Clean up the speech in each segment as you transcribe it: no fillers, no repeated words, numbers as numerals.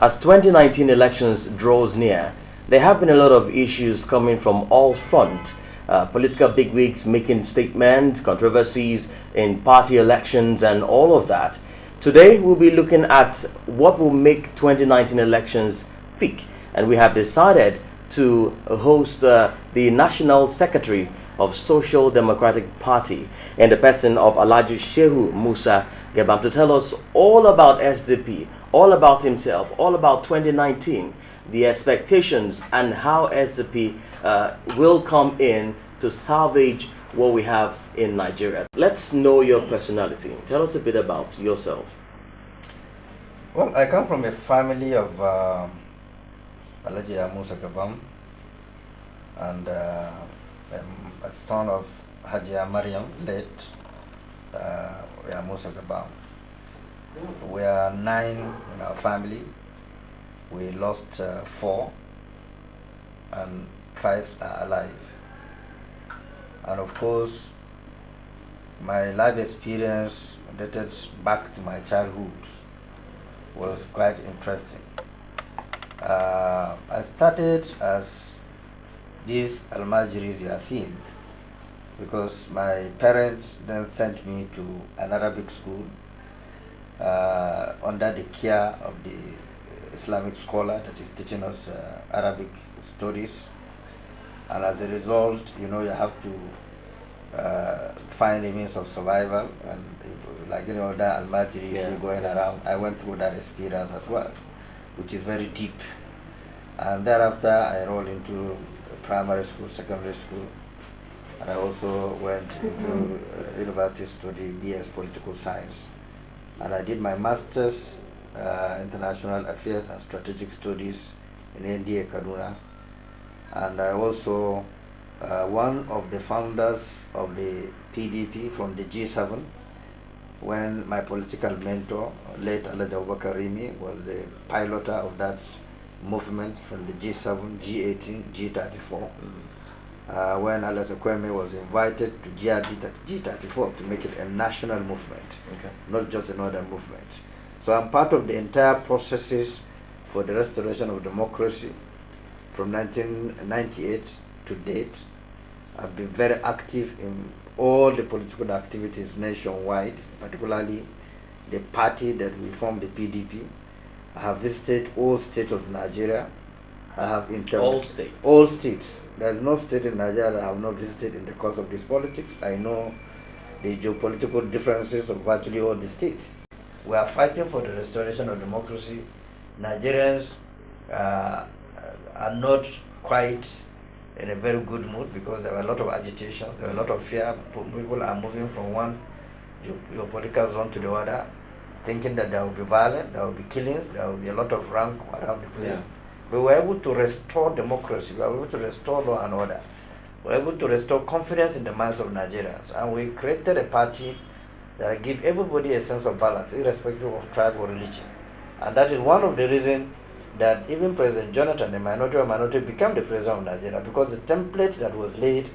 As 2019 elections draws near, there have been a lot of issues coming from all fronts. Political bigwigs making statements, controversies in party elections and all of that. Today we'll be looking at what will make 2019 elections peak, and we have decided to host the National Secretary of Social Democratic Party in the person of Alhaji Shehu Musa Gebam to tell us all about SDP, all about himself, all about 2019, the expectations and how SDP will come in to salvage what we have in Nigeria. Let's know your personality. Tell us a bit about yourself. Well, I come from a family of Alhaji Musa Gebam, and I'm a son of Hajia Mariam, late Musa Gebam. We are 9 in our family. We lost 4, and 5 are alive. And of course, my life experience dated back to my childhood was quite interesting. I started as these almajiris you are seeing because my parents then sent me to an Arabic school under the care of the Islamic scholar that is teaching us Arabic studies. And as a result, you have to find a means of survival, and like that almajiri going around. I went through that experience as well, which is very deep. And thereafter, I enrolled into primary school, secondary school, and I also went into university to study BS Political Science. And I did my master's International Affairs and Strategic Studies in NDA Kaduna. And I also one of the founders of the PDP from the G7, when my political mentor, late Alhaji Abubakar Rimi, was the piloter of that movement from the G7, G18, G34. When Alhaji Kwame was invited to G34 to make it a national movement, not just another movement. So I'm part of the entire processes for the restoration of democracy from 1998 to date. I've been very active in all the political activities nationwide, particularly the party that we formed, the PDP. I have visited all states of Nigeria. I have all states. All states. There is no state in Nigeria that I have not visited in the course of this politics. I know the geopolitical differences of virtually all the states. We are fighting for the restoration of democracy. Nigerians are not quite in a very good mood because there were a lot of agitation, there were a lot of fear. People are moving from one geopolitical zone to the other, thinking that there will be violence, there will be killings, there will be a lot of rank around the place. We were able to restore democracy, we were able to restore law and order, we were able to restore confidence in the minds of Nigerians, and we created a party that give everybody a sense of balance, irrespective of tribe or religion. And that is one of the reasons that even President Jonathan, the minority, became the president of Nigeria, because the template that was laid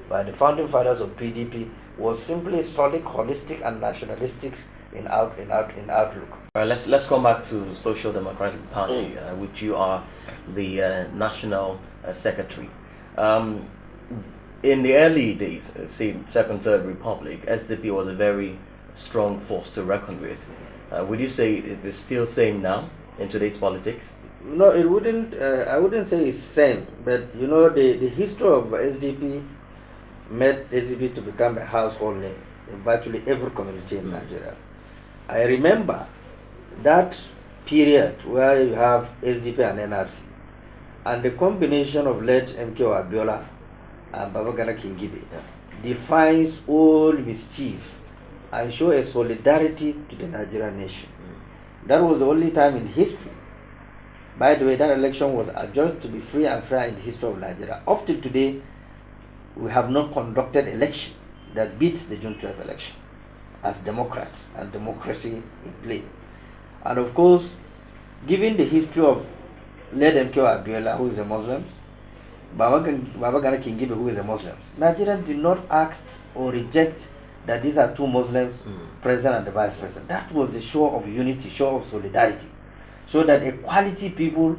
by the founding fathers of PDP was simply solid, holistic, and nationalistic in outlook. All right, let's come back to Social Democratic Party, which you are the national secretary. In the early days, say Second, Third Republic, SDP was a very strong force to reckon with. Would you say it is still same now in today's politics? No, it wouldn't. I wouldn't say it's same, but the history of SDP made SDP to become a household name in virtually every community in Nigeria. I remember that period where you have SDP and NRC, and the combination of late MK Abiola and Babagana Kingibe defines all mischief and show a solidarity to the Nigerian nation. That was the only time in history. By the way, that election was adjudged to be free and fair in the history of Nigeria. Up to today, we have not conducted election that beats the June 12 election as Democrats and democracy in play. And of course, given the history of late MK Abiola, who is a Muslim, Babagana Kingibe, who is a Muslim, Nigerians did not ask or reject that these are two Muslims, president and the vice president. That was a show of unity, show of solidarity. so that a quality people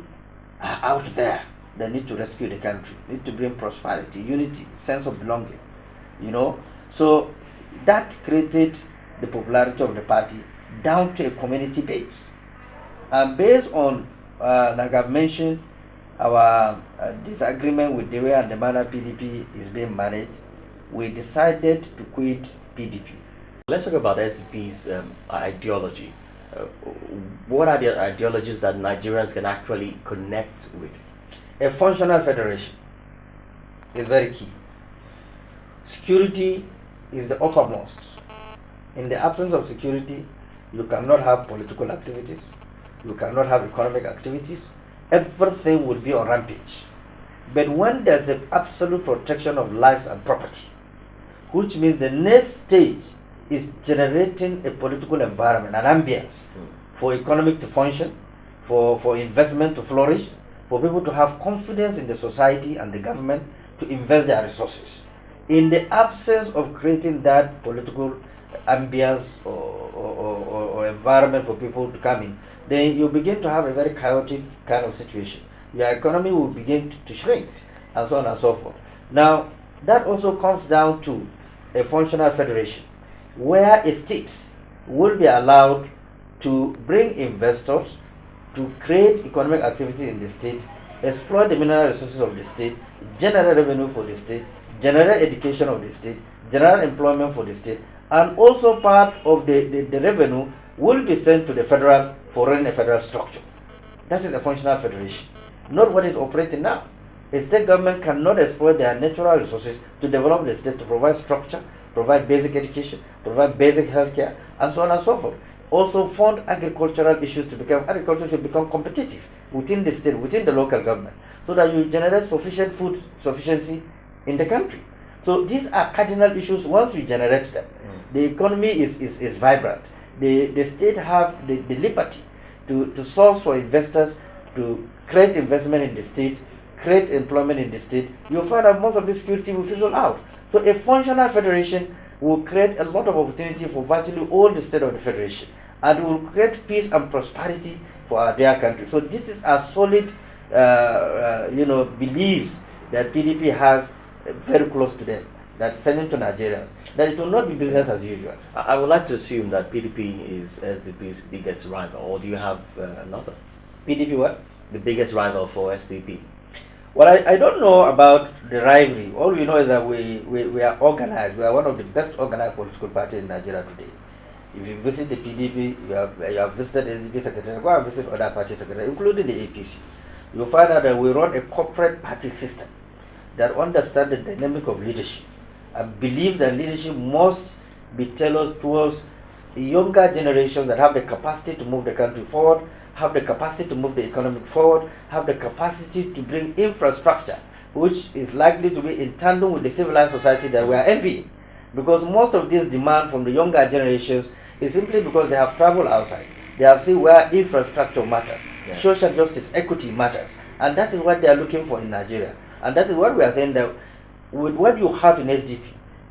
are out there that need to rescue the country, need to bring prosperity, unity, sense of belonging, you know. So that created the popularity of the party down to a community base. And based on, like I've mentioned, our disagreement with the way and the manner PDP is being managed, we decided to quit PDP. Let's talk about SDP's ideology. What are the ideologies that Nigerians can actually connect with? A functional federation is very key. Security is the uppermost. In the absence of security, you cannot have political activities, you cannot have economic activities, everything will be on rampage. But when there's an absolute protection of life and property, which means the next stage is generating a political environment, an ambience for economic to function, for investment to flourish, for people to have confidence in the society and the government to invest their resources. In the absence of creating that political ambience or environment for people to come in, then you begin to have a very chaotic kind of situation. Your economy will begin to shrink, and so on and so forth. Now, that also comes down to a functional federation, where states will be allowed to bring investors to create economic activity in the state, exploit the mineral resources of the state, generate revenue for the state, generate education of the state, generate employment for the state, and also part of the revenue will be sent to the federal for running a federal structure. That is a functional federation, not what is operating now. A state government cannot exploit their natural resources to develop the state, to provide structure, provide basic education, provide basic healthcare, and so on and so forth. Also fund agricultural issues to become, agriculture should become competitive within the state, within the local government, so that you generate sufficient food sufficiency in the country. So these are cardinal issues. Once you generate them, the economy is vibrant. The state have the liberty to source for investors, to create investment in the state, create employment in the state. You'll find that most of the security will fizzle out. So a functional federation will create a lot of opportunity for virtually all the state of the federation, and will create peace and prosperity for our dear country. So this is a solid, beliefs that PDP has very close to them, that sending to Nigeria, that it will not be business as usual. I would like to assume that PDP is SDP's biggest rival, or do you have another? PDP what? The biggest rival for SDP. Well, I don't know about the rivalry. All we know is that we are organized. We are one of the best organized political parties in Nigeria today. If you visit the PDP, you have visited SDP secretary, go and visit other party secretary, including the APC. You'll find out that we run a corporate party system that understands the dynamic of leadership and believe that leadership must be tailored towards younger generations that have the capacity to move the country forward, have the capacity to move the economy forward, have the capacity to bring infrastructure, which is likely to be in tandem with the civilized society that we are envying. Because most of this demand from the younger generations is simply because they have traveled outside. They have seen where infrastructure matters, social justice, equity matters, and that is what they are looking for in Nigeria. And that is what we are saying, that with what you have in SDP,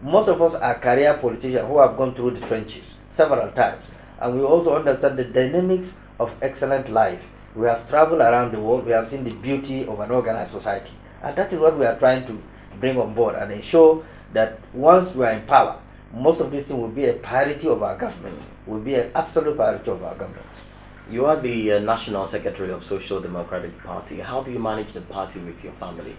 most of us are career politicians who have gone through the trenches several times, and we also understand the dynamics of excellent life. We have traveled around the world, we have seen the beauty of an organized society, and that is what we are trying to bring on board and ensure that once we are in power, most of these things will be a priority of our government, will be an absolute priority of our government. You are the National Secretary of Social Democratic Party. How do you manage the party with your family?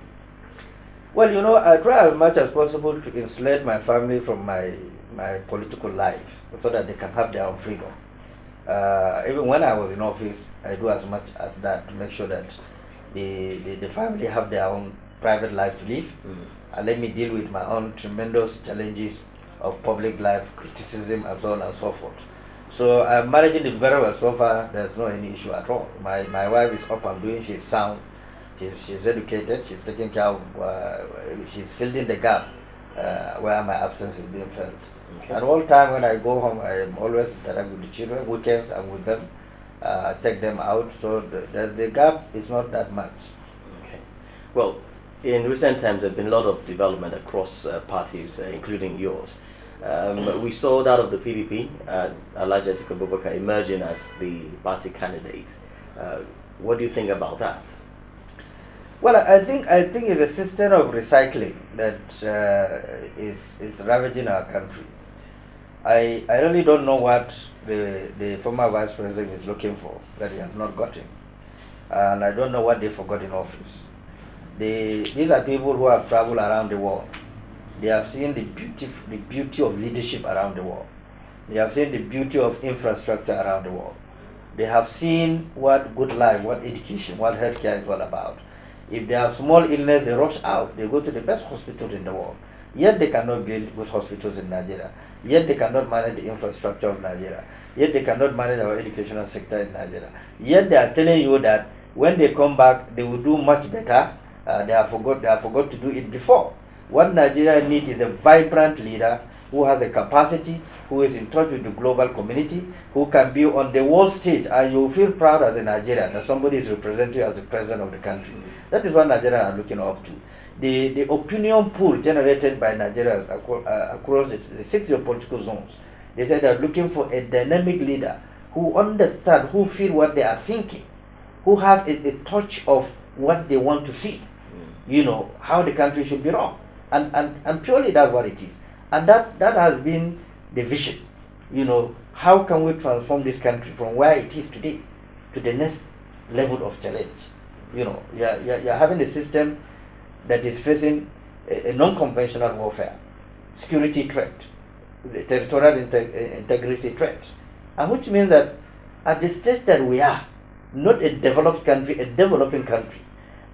Well, I try as much as possible to insulate my family from my political life so that they can have their own freedom. Even when I was in office, I do as much as that to make sure that the family have their own private life to live, and let me deal with my own tremendous challenges of public life, criticism, and so on and so forth. So I'm managing it very well so far. There's no any issue at all. My wife is up and doing, she's sound, she's educated, she's taking care of, she's filling the gap where my absence is being felt. Okay. And all time when I go home, I am always interact with the children. Weekends I'm with them, take them out. So the gap is not that much. Okay. Well, in recent times, there's been a lot of development across parties, including yours. We saw that of the PDP, Alhaji Atiku Abubakar emerging as the party candidate. What do you think about that? Well, I think it's a system of recycling that is ravaging our country. I really don't know what the former vice president is looking for that he has not gotten, and I don't know what they forgot in office. These are people who have traveled around the world. They have seen the beauty of leadership around the world. They have seen the beauty of infrastructure around the world. They have seen what good life, what education, what healthcare is all about. If they have small illness, they rush out. They go to the best hospitals in the world. Yet they cannot build good hospitals in Nigeria. Yet they cannot manage the infrastructure of Nigeria. Yet they cannot manage our educational sector in Nigeria. Yet they are telling you that when they come back, they will do much better. They have forgot to do it before. What Nigeria needs is a vibrant leader who has the capacity, who is in touch with the global community, who can be on the world stage, and you feel proud as a Nigerian that somebody is representing you as the president of the country. That is what Nigerians are looking up to. The opinion pool generated by Nigeria across the 6 geopolitical zones, they said they are looking for a dynamic leader who understands, who feel what they are thinking, who have a touch of what they want to see, how the country should be run. And purely that's what it is. And that has been the vision. How can we transform this country from where it is today to the next level of challenge? You're having a system that is facing a non-conventional warfare, security threat, territorial integrity threat, and which means that at the stage that we are, not a developed country, a developing country,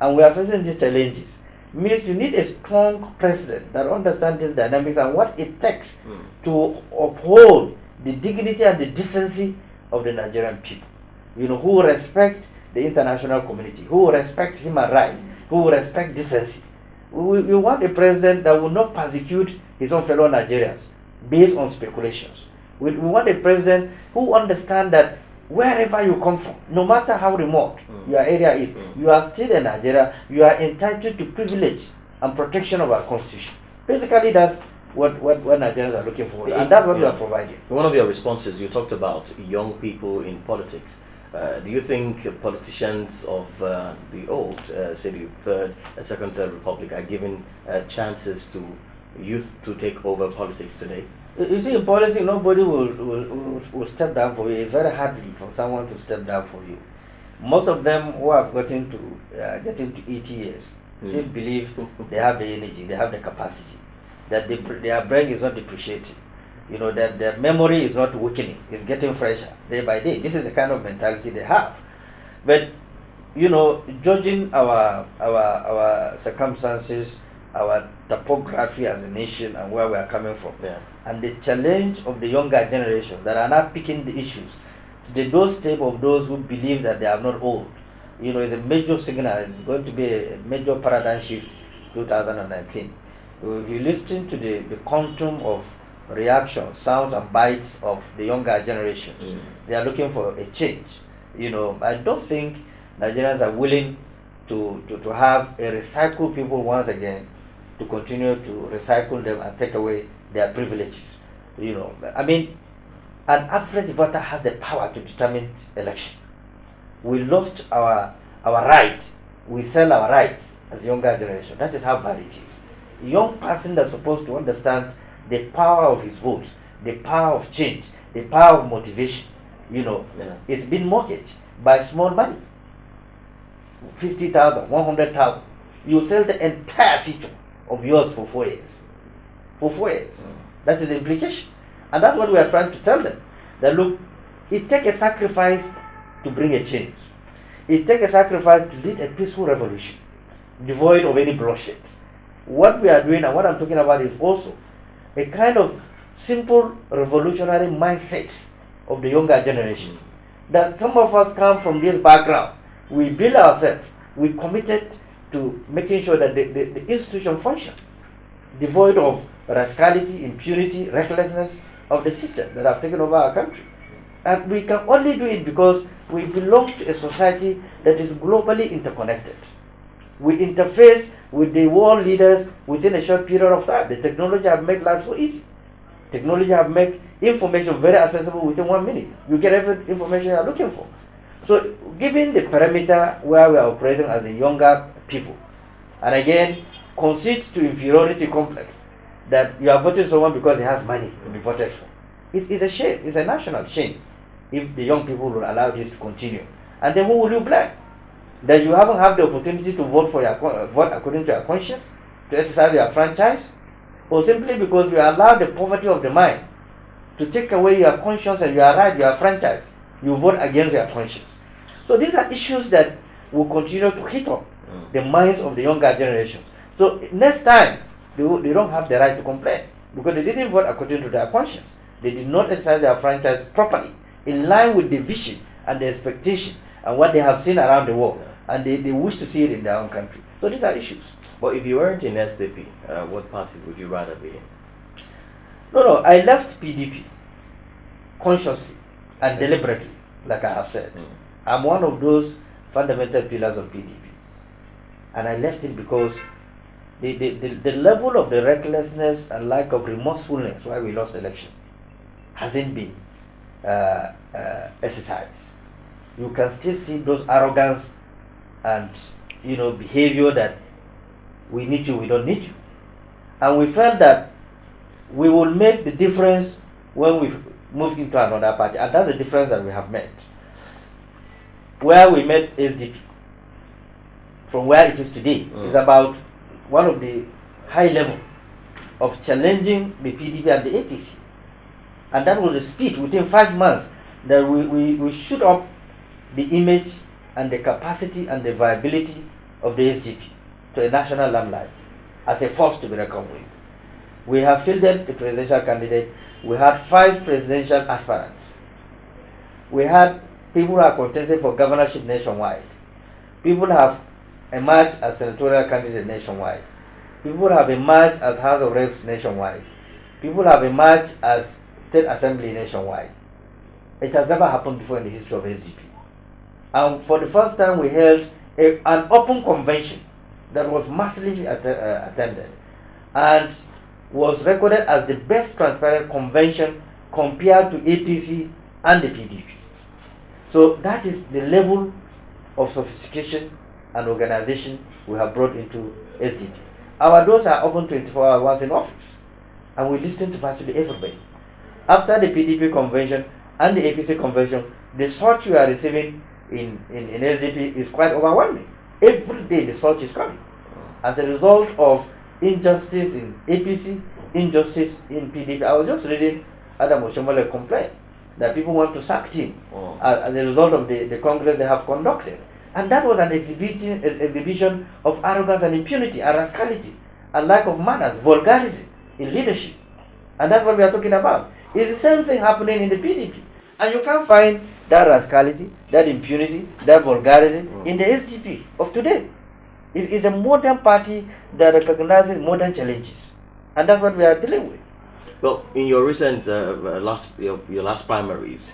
and we are facing these challenges, means you need a strong president that understands these dynamics and what it takes to uphold the dignity and the decency of the Nigerian people. Who respect the international community, who respect human rights, who respect decency. We want a president that will not persecute his own fellow Nigerians based on speculations. We want a president who understands that wherever you come from, no matter how remote your area is, you are still a Nigeria. You are entitled to privilege and protection of our constitution. Basically, that's what Nigerians are looking for, and that's what we are providing. In one of your responses, you talked about young people in politics. Do you think politicians of the old, say the third republic, are given chances to youth to take over politics today? You see, in politics, nobody will step down for you. It's very hardly for someone to step down for you. Most of them who have gotten to 80 years still believe they have the energy, they have the capacity, that their brain is not depreciating. That their memory is not weakening, it's getting fresher day by day. This is the kind of mentality they have. But judging our circumstances, our topography as a nation and where we are coming from, and the challenge of the younger generation that are not picking the issues, the doorstep of those who believe that they are not old, is a major signal. It's going to be a major paradigm shift 2019. If you listen to the quantum of reaction, sounds and bites of the younger generations, they are looking for a change. I don't think Nigerians are willing to have a recycled people once again, to continue to recycle them and take away their privileges. An average voter has the power to determine election. We lost our rights. We sell our rights as younger generation. That is how bad it is. A young person that's supposed to understand the power of his votes, the power of change, the power of motivation, it's been mortgaged by small money. 50,000, 100,000. You sell the entire future of yours for 4 years. For 4 years. That is the implication. And that's what we are trying to tell them. That look, it takes a sacrifice to bring a change. It takes a sacrifice to lead a peaceful revolution, devoid of any bloodshed. What we are doing and what I'm talking about is also a kind of simple revolutionary mindset of the younger generation. That some of us come from this background. We build ourselves. We committed to making sure that the institution function, devoid of rascality, impunity, recklessness of the system that have taken over our country. And we can only do it because we belong to a society that is globally interconnected. We interface with the world leaders within a short period of time. The technology have made life so easy. Technology have made information very accessible within 1 minute. You get every information you are looking for. So given the parameter where we are operating as a younger people, and again, concede to inferiority complex that you are voting someone because he has money to be voted for. It's a shame, it's a national shame if the young people will allow this to continue. And then who will you blame? That you haven't had the opportunity to vote for your vote according to your conscience, to exercise your franchise, or simply because you allow the poverty of the mind to take away your conscience and your right, your franchise, you vote against your conscience. So these are issues that will continue to hit up the minds of the younger generation. So next time, they don't have the right to complain because they didn't vote according to their conscience. They did not exercise their franchise properly, in line with the vision and the expectation and what they have seen around the world, and they wish to see it in their own country. So these are issues. But if you weren't in SDP, what party would you rather be in? No, I left PDP consciously and deliberately, like I have said. I'm one of those fundamental pillars of PDP. And I left it because the level of the recklessness and lack of remorsefulness why we lost the election hasn't been exercised. You can still see those arrogance and behavior that we need you, we don't need you. And we felt that we will make the difference when we move into another party, and that's the difference that we have made. Where we met SDP from where it is today is about one of the high level of challenging the PDP and the APC. And that was the speed within 5 months that we shoot up the image and the capacity and the viability of the SDP to a national limelight as a force to be reckoned with. We have fielded a presidential candidate. We had 5 presidential aspirants. We had people who are contesting for governorship nationwide. People have emerged as senatorial candidates nationwide. People have emerged as House of Reps nationwide. People have emerged as State Assembly nationwide. It has never happened before in the history of SDP. And for the first time, we held an open convention that was massively attended and was recorded as the best transparent convention compared to APC and the PDP. So that is the level of sophistication and organization we have brought into SDP. Our doors are open 24 hours once in office, and we listen to virtually everybody. After the PDP convention and the APC convention, the search we are receiving in SDP is quite overwhelming. Every day the search is coming as a result of injustice in APC, injustice in PDP. I was just reading Adam Oshomole complaint that people want to sack him as a result of the Congress they have conducted. And that was an exhibition of arrogance and impunity and rascality and lack of manners, vulgarity in leadership. And that's what we are talking about. It's the same thing happening in the PDP. And you can't find that rascality, that impunity, that vulgarity in the SDP of today. It's a modern party that recognizes modern challenges. And that's what we are dealing with. Well, in your recent your last primaries,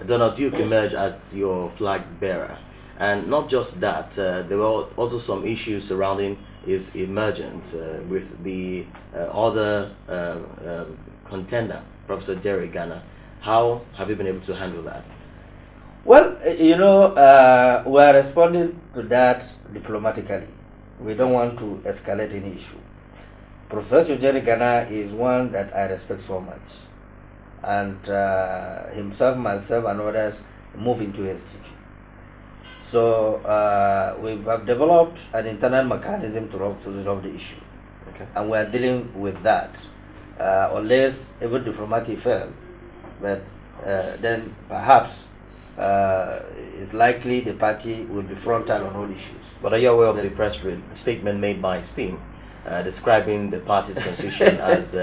Donald Duke emerged as your flag bearer, and not just that, there were also some issues surrounding his emergence with the other contender, Professor Jerry Ghana. How have you been able to handle that? Well, we are responding to that diplomatically. We don't want to escalate any issue. Professor Jerry Ghana is one that I respect so much. And himself, myself, and others move into SDP. So we have developed an internal mechanism to resolve the issue. Okay. And we are dealing with that. Unless every diplomatic fails, but then perhaps it's likely the party will be frontal on all issues. But are you aware of the press statement made by his team describing the party's constitution as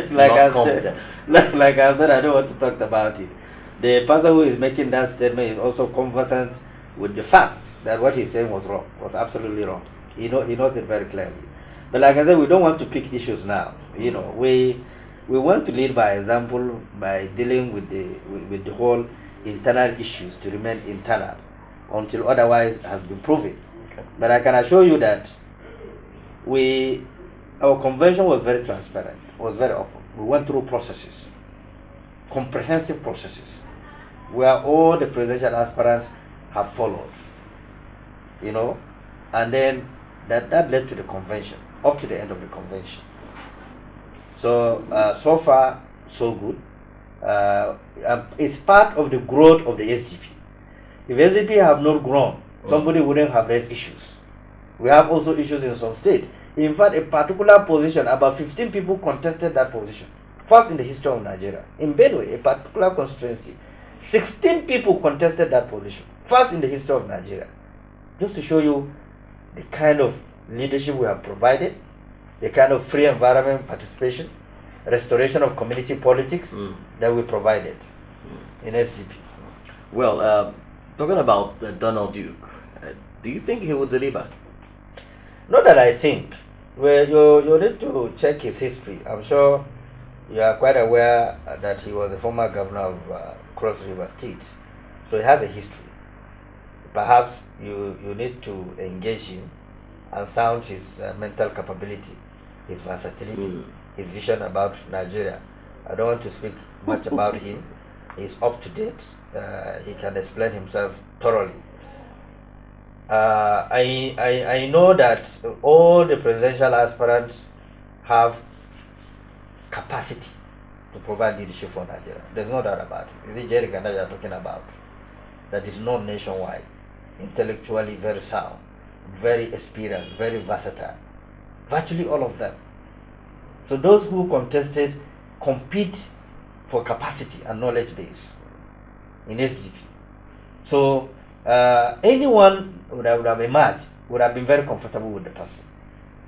not competent? Like I said, I don't want to talk about it. The person who is making that statement is also conversant with the fact that what he's saying was wrong, was absolutely wrong. He knows it very clearly. But like I said, we don't want to pick issues now. We want to lead by example by dealing with the whole internal issues to remain internal until otherwise has been proven. Okay. But I can assure you that our convention was very transparent, was very open. We went through processes, comprehensive processes. where all the presidential aspirants have followed, and then that led to the convention, up to the end of the convention. So, so far, so good. It's part of the growth of the SDP. If SDP have not grown, somebody wouldn't have raised issues. We have also issues in some states. In fact, a particular position, about 15 people contested that position. First in the history of Nigeria. In Benue, a particular constituency, 16 people contested that position. First in the history of Nigeria. Just to show you the kind of leadership we have provided, the kind of free environment participation, restoration of community politics that we provided in SDP. Well, talking about Donald Duke, do you think he will deliver? Not that I think. Well, you need to check his history. I'm sure you are quite aware that he was the former governor of Cross River State. So he has a history. Perhaps you need to engage him and sound his mental capability, his versatility, his vision about Nigeria. I don't want to speak much about him. He's up to date. He can explain himself thoroughly. I know that all the presidential aspirants have capacity to provide leadership for Nigeria. There's no doubt about it. The Jerry Ganda you are talking about, that is known nationwide, intellectually very sound, very experienced, very versatile. Virtually all of them. So those who contested compete for capacity and knowledge base in SDP. So anyone would have emerged would have been very comfortable with the person.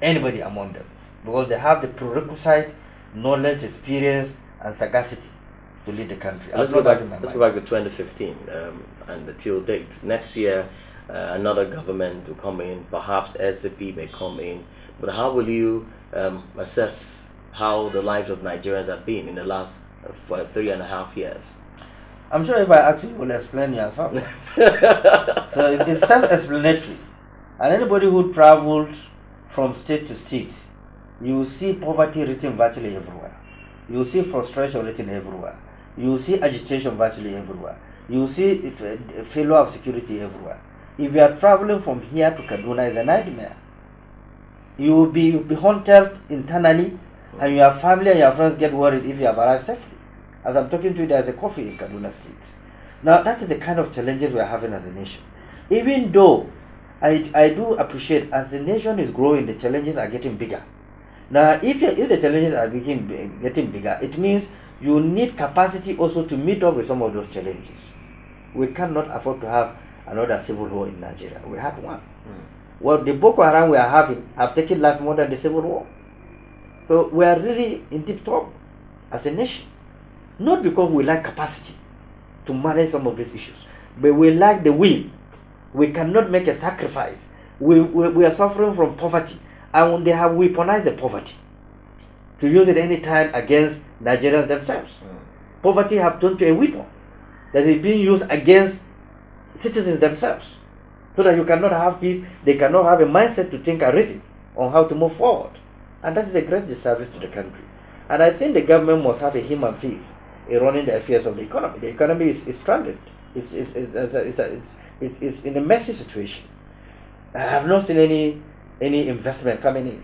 Anybody among them. Because they have the prerequisite knowledge, experience, and sagacity to lead the country. Let's go back to 2015 and till date. Next year, another government will come in. Perhaps SDP may come in. But how will you assess how the lives of Nigerians have been in the last 3.5 years? I'm sure if I ask you, you will explain yourself. So it's self-explanatory. And anybody who travels from state to state, you will see poverty written virtually everywhere. You will see frustration written everywhere. You will see agitation virtually everywhere. You will see failure of security everywhere. If you are traveling from here to Kaduna, it's a nightmare. You will be haunted internally, and your family and your friends get worried if you have arrived safely. As I'm talking to you, there's a coffee in Kaduna State. Now, that is the kind of challenges we are having as a nation. Even though I do appreciate as the nation is growing, the challenges are getting bigger. Now, if the challenges are getting bigger, it means you need capacity also to meet up with some of those challenges. We cannot afford to have another civil war in Nigeria. We had one. Well, the Boko Haram we are having have taken life more than the civil war. So we are really in deep trouble as a nation. Not because we lack capacity to manage some of these issues, but we lack the will. We cannot make a sacrifice. We are suffering from poverty, and they have weaponized the poverty to use it any time against Nigerians themselves. Poverty have turned to a weapon that is being used against citizens themselves, so that you cannot have peace. They cannot have a mindset to think and reason on how to move forward, and that is a great disservice to the country. And I think the government must have a human face in running the affairs of the economy. The economy is stranded. It's in a messy situation. I have not seen any investment coming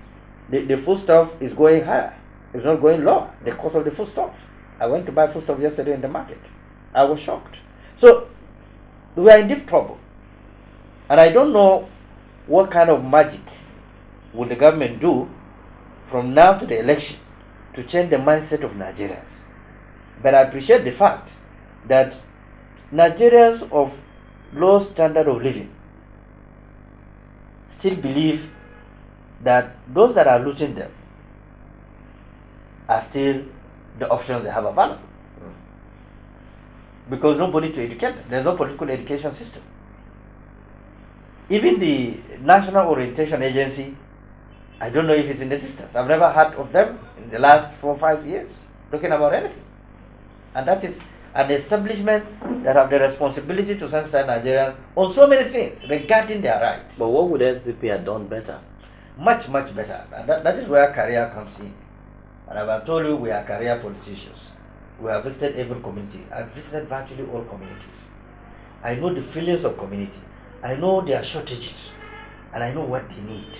in. The foodstuff is going higher. It's not going lower. The cost of the foodstuff. I went to buy foodstuff yesterday in the market. I was shocked. So we are in deep trouble. And I don't know what kind of magic will the government do from now to the election to change the mindset of Nigerians. But I appreciate the fact that Nigerians of low standard of living still believe that those that are looting them are still the options they have available. Because nobody to educate them. There's no political education system. Even the National Orientation Agency, I don't know if it's in existence. I've never heard of them in the last 4 or 5 years talking about anything. And that is an establishment that have the responsibility to sensitize Nigerians on so many things regarding their rights. But what would SDP have done better? Much, much better. And that is where career comes in. And I've told you we are career politicians. We have visited every community. I've visited virtually all communities. I know the failures of community. I know their shortages. And I know what they need.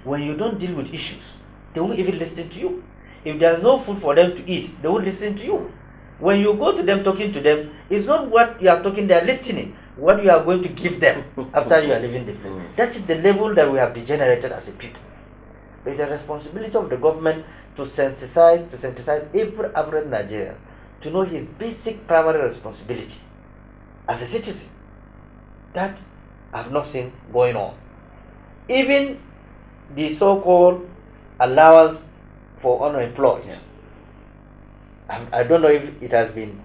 When you don't deal with issues, they won't even listen to you. If there's no food for them to eat, they won't listen to you. When you go to them, talking to them, it's not what you are talking, they are listening. What you are going to give them after you are leaving the place. That is the level that we have degenerated as a people. It's the responsibility of the government to sensitize every average Nigerian to know his basic primary responsibility as a citizen. That I have not seen going on. Even the so-called allowance for unemployed. I don't know if it has been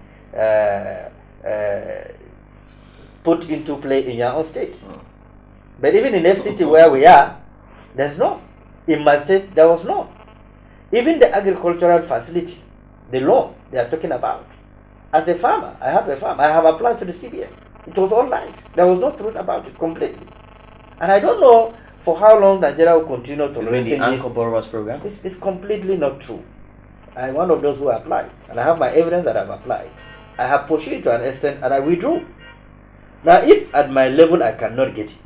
put into play in your own states. But even in FCT where we are, there's no. In my state, there was no. Even the agricultural facility, the law they are talking about. As a farmer, I have a farm. I have applied to the CBN. It was all lies. There was no truth about it completely. And I don't know for how long Nigeria will continue to run the anchor borrowers program. It's completely not true. I'm one of those who applied, and I have my evidence that I've applied. I have pursued it to an extent, and I withdrew. Now, if at my level I cannot get it,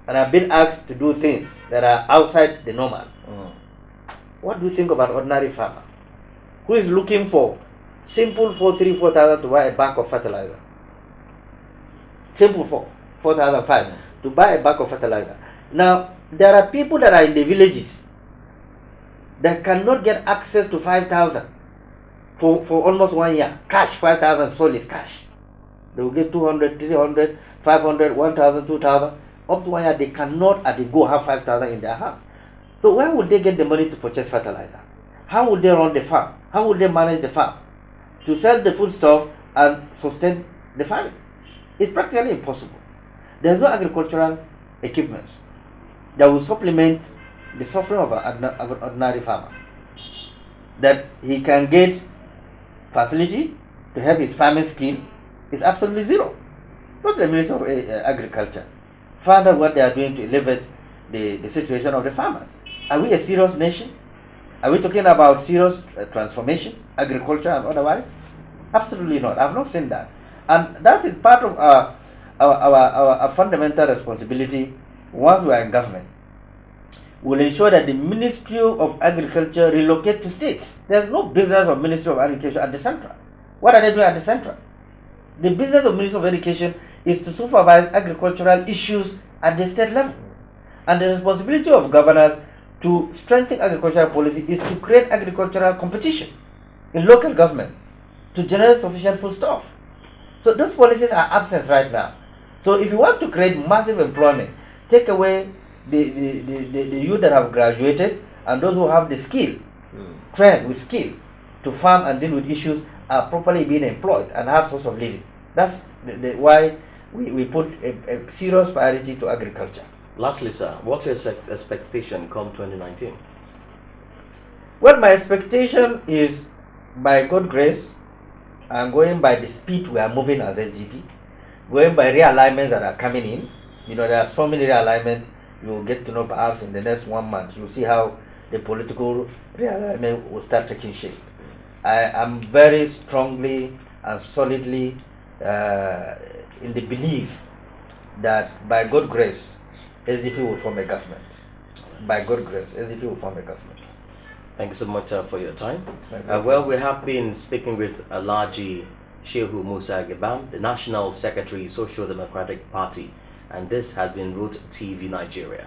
and I've been asked to do things that are outside the normal, what do you think of an ordinary farmer who is looking for simple 4,000 to buy a bag of fertilizer? Simple 4,500 to buy a bag of fertilizer. Now, there are people that are in the villages that cannot get access to 5,000 for almost 1 year. Cash, 5,000 solid cash. They will get 200, 300, 500, 1,000, 2,000. Up to 1 year, they cannot at the go have 5,000 in their hand. So where would they get the money to purchase fertilizer? How would they run the farm? How would they manage the farm? To sell the foodstuff and sustain the family? It's practically impossible. There's no agricultural equipment that will supplement the suffering of an ordinary farmer. That he can get facility to help his farming skill is absolutely zero. Not the Ministry of Agriculture. Find out what they are doing to elevate the situation of the farmers. Are we a serious nation? Are we talking about serious transformation, agriculture and otherwise? Absolutely not. I've not seen that. And that is part of our fundamental responsibility once we are in government. We'll ensure that the Ministry of Agriculture relocate to states. There's no business of Ministry of Agriculture at the central. What are they doing at the central? The business of Ministry of Education is to supervise agricultural issues at the state level. And the responsibility of governors to strengthen agricultural policy is to create agricultural competition in local government to generate sufficient foodstuff. So those policies are absent right now. So if you want to create massive employment, take away the youth that have graduated and those who have the skill, trained with skill to farm and deal with issues are properly being employed and have source of living. That's why we put a serious priority to agriculture. Lastly, sir, what's your expectation come 2019? Well, my expectation is, by God's grace, and going by the speed we are moving as SDP, going by realignments that are coming in. You know, there are so many realignments. You will get to know perhaps in the next 1 month. You'll see how the political realignment will start taking shape. I am very strongly and solidly in the belief that by God's grace, SDP will form a government. By God's grace, SDP will form a government. Thank you so much for your time. Well, we have been speaking with Alhaji Shehu Musa Gebam, the National Secretary, Social Democratic Party, and this has been Root TV Nigeria.